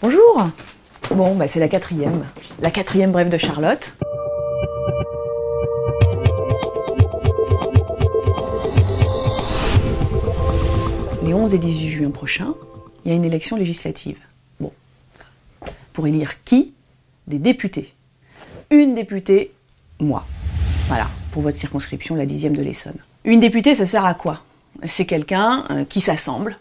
Bonjour. Bon, bah c'est la quatrième brève de Charlotte. Les 11 et 18 juin prochains, il y a une élection législative. Bon, pour élire qui? Des députés. Une députée, moi. Voilà, pour votre circonscription, la 10e de l'Essonne. Une députée, ça sert à quoi? C'est quelqu'un qui s'assemble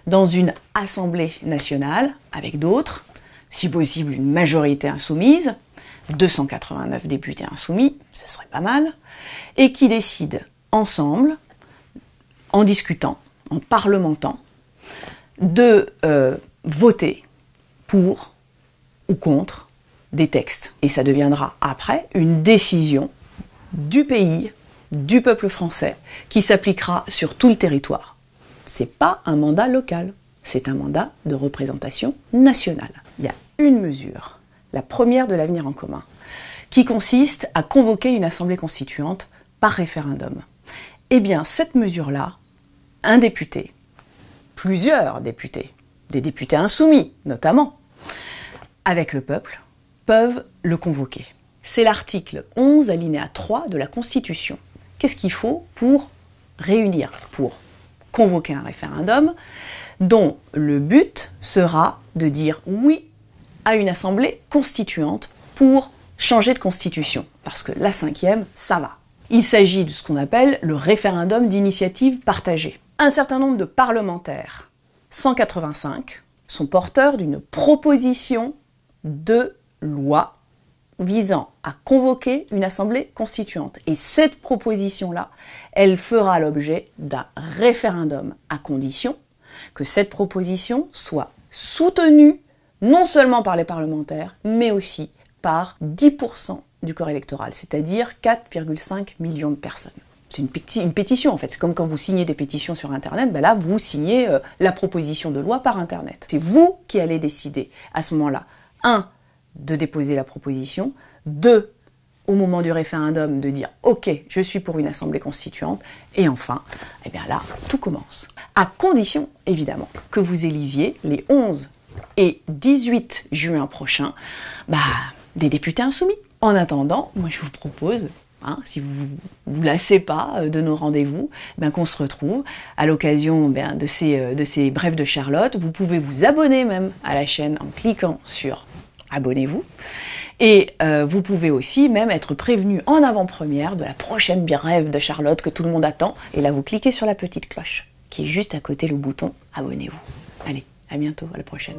dans une assemblée nationale avec d'autres, si possible une majorité insoumise, 289 députés insoumis, ça serait pas mal, et qui décide ensemble, en discutant, en parlementant, de voter pour ou contre des textes. Et ça deviendra après une décision du pays, du peuple français, qui s'appliquera sur tout le territoire. C'est pas un mandat local, c'est un mandat de représentation nationale. Il y a une mesure, la première de l'Avenir en commun, qui consiste à convoquer une assemblée constituante par référendum. Eh bien, cette mesure-là, un député, plusieurs députés, des députés insoumis notamment, avec le peuple, peuvent le convoquer. C'est l'article 11, alinéa 3 de la Constitution. Qu'est-ce qu'il faut pour réunir, pour convoquer un référendum dont le but sera de dire oui à une assemblée constituante pour changer de constitution. Parce que la 5e, ça va. Il s'agit de ce qu'on appelle le référendum d'initiative partagée. Un certain nombre de parlementaires, 185, sont porteurs d'une proposition de loi visant à convoquer une assemblée constituante. Et cette proposition-là, elle fera l'objet d'un référendum à condition que cette proposition soit soutenue non seulement par les parlementaires, mais aussi par 10% du corps électoral, c'est-à-dire 4,5 millions de personnes. C'est une pétition en fait, c'est comme quand vous signez des pétitions sur Internet, ben là vous signez la proposition de loi par Internet. C'est vous qui allez décider à ce moment-là, 1, de déposer la proposition, 2, au moment du référendum, de dire « Ok, je suis pour une assemblée constituante », et enfin, eh bien là, tout commence. À condition, évidemment, que vous élisiez les 11 et 18 juin prochains, des députés insoumis. En attendant, moi je vous propose, si vous vous lassez pas de nos rendez-vous, qu'on se retrouve à l'occasion de ces brèves de Charlotte. Vous pouvez vous abonner même à la chaîne en cliquant sur abonnez-vous. Et vous pouvez aussi même être prévenu en avant-première de la prochaine brève de Charlotte que tout le monde attend. Et là, vous cliquez sur la petite cloche qui est juste à côté le bouton abonnez-vous. Allez, à bientôt, à la prochaine.